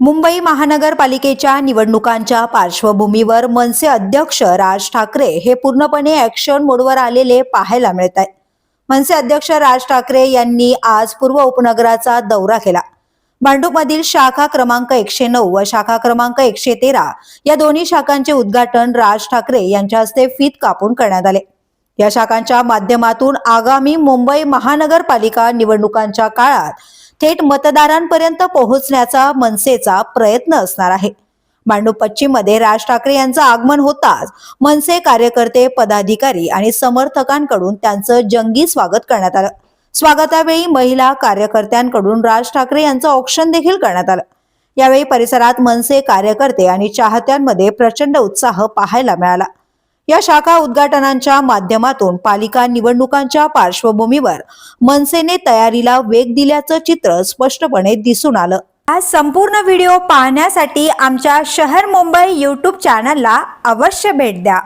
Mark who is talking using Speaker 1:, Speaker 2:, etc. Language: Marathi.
Speaker 1: मुंबई महानगरपालिकेच्या निवडणुकांच्या पार्श्वभूमीवर मनसे अध्यक्ष राज ठाकरे हे पूर्णपणे ॲक्शन मोडवर आलेले पाहायला मिळत आहे। मनसे अध्यक्ष राज ठाकरे यांनी आज पूर्व उपनगराचा दौरा केला। भांडूपमधील शाखा क्रमांक 109 व शाखा क्रमांक 113 या दोन्ही शाखांचे उद्घाटन राज ठाकरे यांच्या हस्ते फीत कापून करण्यात आले। या शाखांच्या माध्यमातून आगामी मुंबई महानगरपालिका निवडणुकांच्या काळात थेट मतदारांपर्यंत पोहोचण्याचा मनसेचा प्रयत्न असणार आहे। भांडूप पश्चिम मध्ये राज ठाकरे यांचं आगमन होताच मनसे कार्यकर्ते, पदाधिकारी आणि समर्थकांकडून त्यांचं जंगी स्वागत करण्यात आलं। स्वागतावेळी महिला कार्यकर्त्यांकडून राज ठाकरे यांचं औक्षण देखील करण्यात आलं। यावेळी परिसरात मनसे कार्यकर्ते आणि चाहत्यांमध्ये प्रचंड उत्साह पाहायला मिळाला। या शाखा उद्घाटनांच्या माध्यमातून पालिका निवडणुकांच्या पार्श्वभूमीवर मनसेने तयारीला वेग दिल्याचं चित्र स्पष्टपणे दिसून आलं। हा संपूर्ण व्हिडिओ पाहण्यासाठी आमच्या शहर मुंबई YouTube चॅनलला अवश्य भेट द्या।